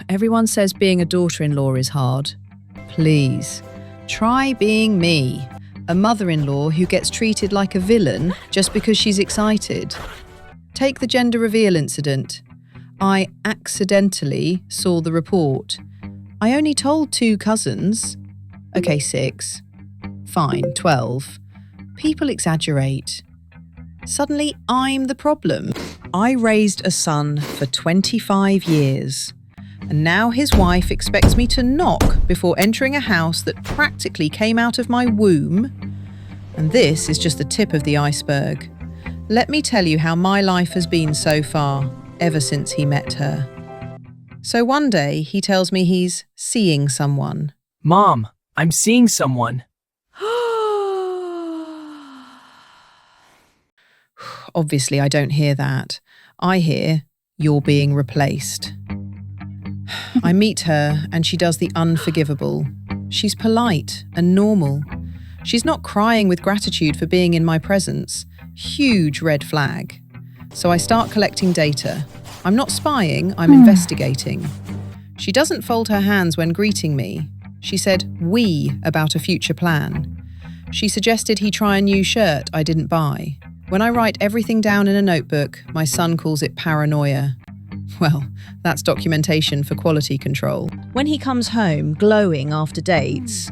Everyone says being a daughter-in-law is hard. Please, try being me, a mother-in-law who gets treated like a villain just because she's excited. Take the gender reveal incident. I accidentally saw the report. I only told 2 cousins. Okay, 6. Fine, 12. People exaggerate. Suddenly, I'm the problem. I raised a son for 25 years, and now his wife expects me to knock before entering a house that practically came out of my womb. And this is just the tip of the iceberg. Let me tell you how my life has been so far, ever since he met her. So one day, he tells me he's seeing someone. Mom, I'm seeing someone. Obviously, I don't hear that. I hear, you're being replaced. I meet her and she does the unforgivable. She's polite and normal. She's not crying with gratitude for being in my presence. Huge red flag. So I start collecting data. I'm not spying, I'm investigating. She doesn't fold her hands when greeting me. She said "we" about a future plan. She suggested he try a new shirt I didn't buy. When I write everything down in a notebook, my son calls it paranoia. Well, that's documentation for quality control. When he comes home glowing after dates,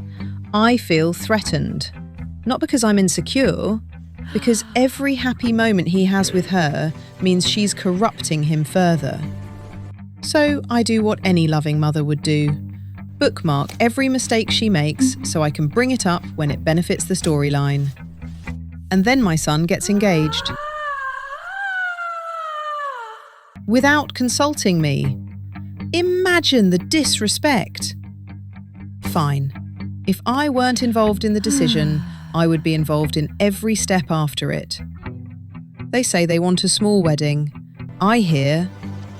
I feel threatened. Not because I'm insecure, because every happy moment he has with her means she's corrupting him further. So I do what any loving mother would do. Bookmark every mistake she makes so I can bring it up when it benefits the storyline. And then my son gets engaged. Without consulting me. Imagine the disrespect. Fine. If I weren't involved in the decision, I would be involved in every step after it. They say they want a small wedding. I hear,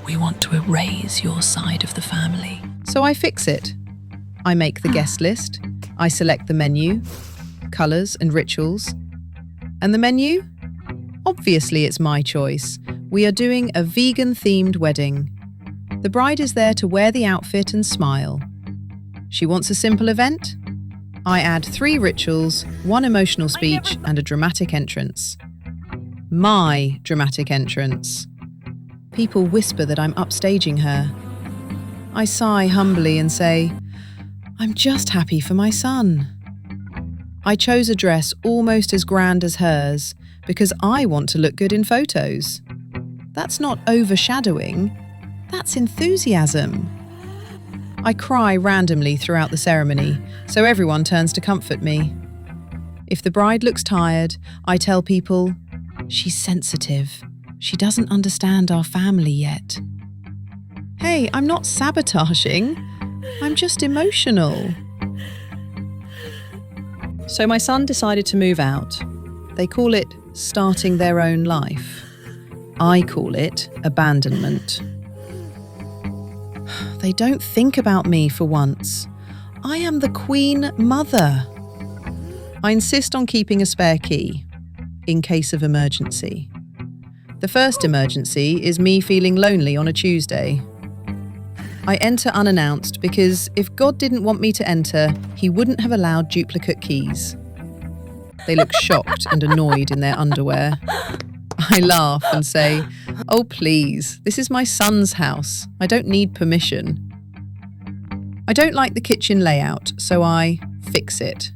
we want to erase your side of the family. So I fix it. I make the guest list. I select the menu, colours and rituals. And the menu? Obviously it's my choice. We are doing a vegan-themed wedding. The bride is there to wear the outfit and smile. She wants a simple event? I add 3 rituals, 1 emotional speech, and a dramatic entrance. My dramatic entrance. People whisper that I'm upstaging her. I sigh humbly and say, I'm just happy for my son. I chose a dress almost as grand as hers because I want to look good in photos. That's not overshadowing, that's enthusiasm. I cry randomly throughout the ceremony, so everyone turns to comfort me. If the bride looks tired, I tell people, she's sensitive. She doesn't understand our family yet. Hey, I'm not sabotaging. I'm just emotional. So my son decided to move out. They call it starting their own life. I call it abandonment. They don't think about me for once. I am the queen mother. I insist on keeping a spare key, in case of emergency. The first emergency is me feeling lonely on a Tuesday. I enter unannounced because if God didn't want me to enter, he wouldn't have allowed duplicate keys. They look shocked and annoyed in their underwear. I laugh and say, oh please, this is my son's house. I don't need permission. I don't like the kitchen layout, so I fix it.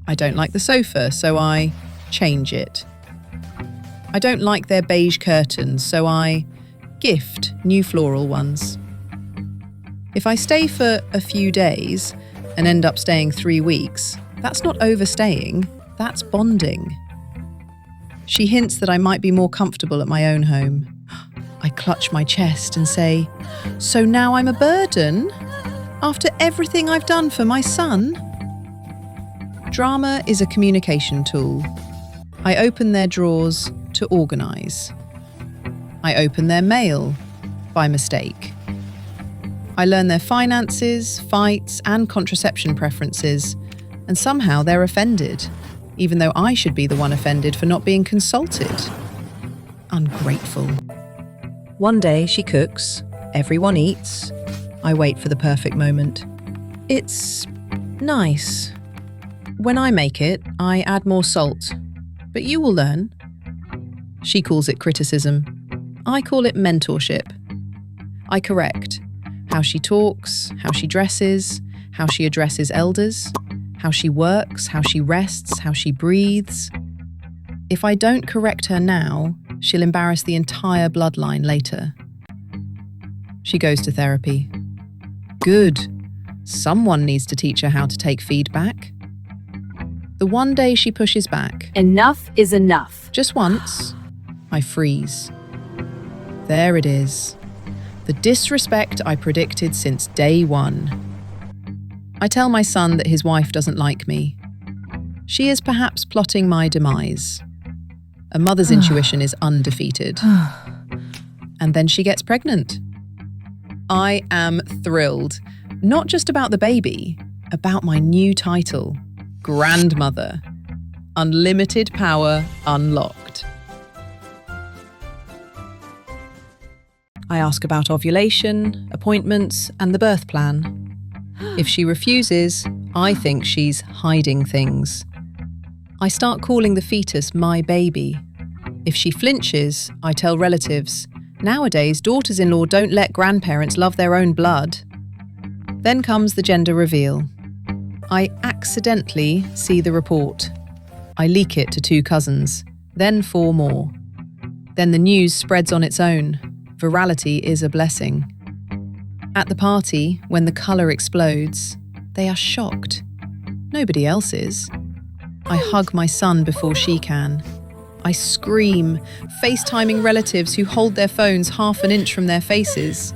I don't like the sofa, so I change it. I don't like their beige curtains, so I gift new floral ones. If I stay for a few days and end up staying 3 weeks, that's not overstaying, that's bonding. She hints that I might be more comfortable at my own home. I clutch my chest and say, so now I'm a burden? After everything I've done for my son? Drama is a communication tool. I open their drawers to organise. I open their mail by mistake. I learn their finances, fights, and contraception preferences, and somehow they're offended, even though I should be the one offended for not being consulted. Ungrateful. One day she cooks, everyone eats, I wait for the perfect moment. It's nice. When I make it, I add more salt. But you will learn. She calls it criticism. I call it mentorship. I correct how she talks, how she dresses, how she addresses elders, how she works, how she rests, how she breathes. If I don't correct her now, she'll embarrass the entire bloodline later. She goes to therapy. Good. Someone needs to teach her how to take feedback. The one day she pushes back. Enough is enough. Just once, I freeze. There it is. The disrespect I predicted since day one. I tell my son that his wife doesn't like me. She is perhaps plotting my demise. A mother's intuition is undefeated. And then she gets pregnant. I am thrilled, not just about the baby, about my new title, grandmother. Unlimited power unlocked. I ask about ovulation, appointments, and the birth plan. If she refuses, I think she's hiding things. I start calling the fetus my baby. If she flinches, I tell relatives, nowadays daughters-in-law don't let grandparents love their own blood. Then comes the gender reveal. I accidentally see the report. I leak it to 2 cousins, then 4 more. Then the news spreads on its own. Virality is a blessing. At the party, when the colour explodes, they are shocked. Nobody else is. I hug my son before she can. I scream, FaceTiming relatives who hold their phones half an inch from their faces.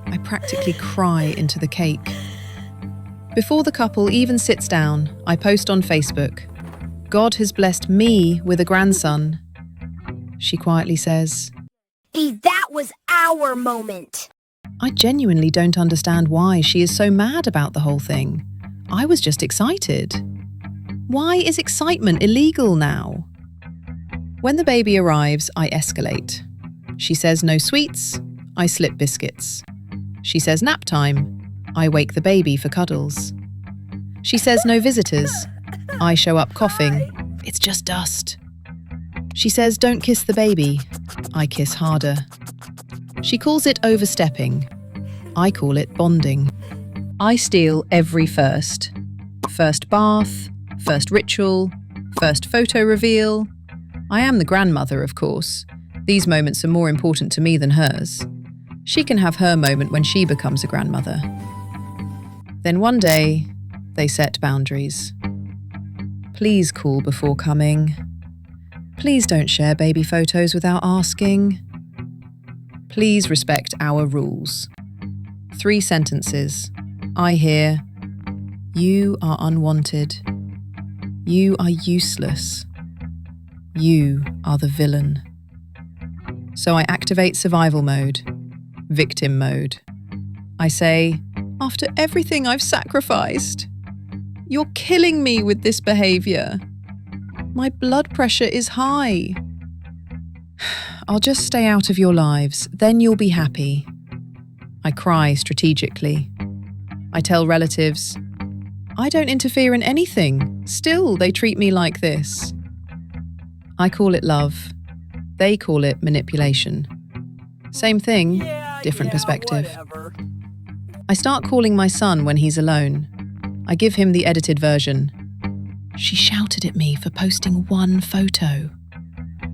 I practically cry into the cake. Before the couple even sits down, I post on Facebook, God has blessed me with a grandson. She quietly says, Hey, that was our moment. I genuinely don't understand why she is so mad about the whole thing. I was just excited. Why is excitement illegal now? When the baby arrives, I escalate. She says no sweets, I slip biscuits. She says nap time, I wake the baby for cuddles. She says no visitors, I show up coughing, it's just dust. She says don't kiss the baby, I kiss harder. She calls it overstepping, I call it bonding. I steal every first. First bath, first ritual, first photo reveal. I am the grandmother, of course. These moments are more important to me than hers. She can have her moment when she becomes a grandmother. Then one day, they set boundaries. Please call before coming. Please don't share baby photos without asking. Please respect our rules. 3 sentences. I hear, you are unwanted. You are useless. You are the villain. So I activate survival mode, victim mode. I say, after everything I've sacrificed, you're killing me with this behavior. My blood pressure is high. I'll just stay out of your lives, then you'll be happy. I cry strategically. I tell relatives, I don't interfere in anything. Still, they treat me like this. I call it love. They call it manipulation. Same thing, different perspective. Whatever. I start calling my son when he's alone. I give him the edited version. She shouted at me for posting 1 photo.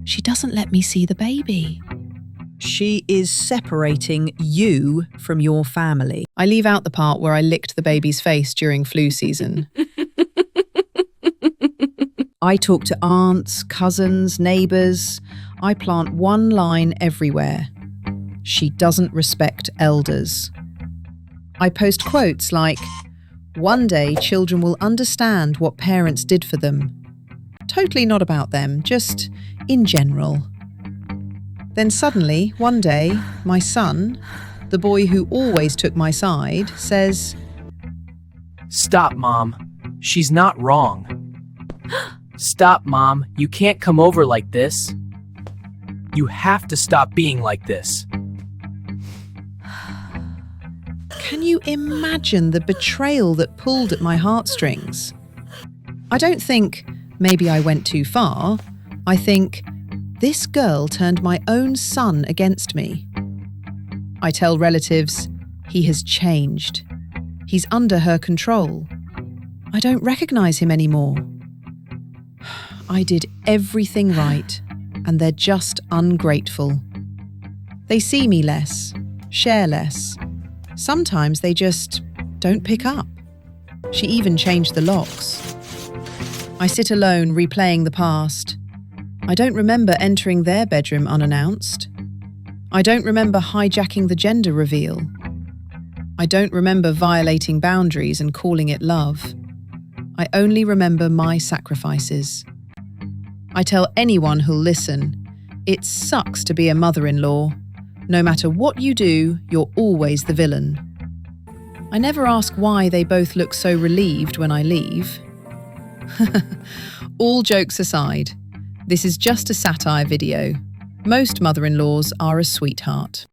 She doesn't let me see the baby. She is separating you from your family. I leave out the part where I licked the baby's face during flu season. I talk to aunts, cousins, neighbours. I plant 1 line everywhere. She doesn't respect elders. I post quotes like, one day children will understand what parents did for them. Totally not about them, just in general. Then suddenly, one day, my son, the boy who always took my side, says, Stop, Mom. She's not wrong. Stop, Mom. You can't come over like this. You have to stop being like this. Can you imagine the betrayal that pulled at my heartstrings? I don't think, maybe I went too far. I think, this girl turned my own son against me. I tell relatives, he has changed. He's under her control. I don't recognize him anymore. I did everything right, and they're just ungrateful. They see me less, share less. Sometimes they just don't pick up. She even changed the locks. I sit alone replaying the past. I don't remember entering their bedroom unannounced. I don't remember hijacking the gender reveal. I don't remember violating boundaries and calling it love. I only remember my sacrifices. I tell anyone who'll listen, it sucks to be a mother-in-law. No matter what you do, you're always the villain. I never ask why they both look so relieved when I leave. All jokes aside, this is just a satire video. Most mother-in-laws are a sweetheart.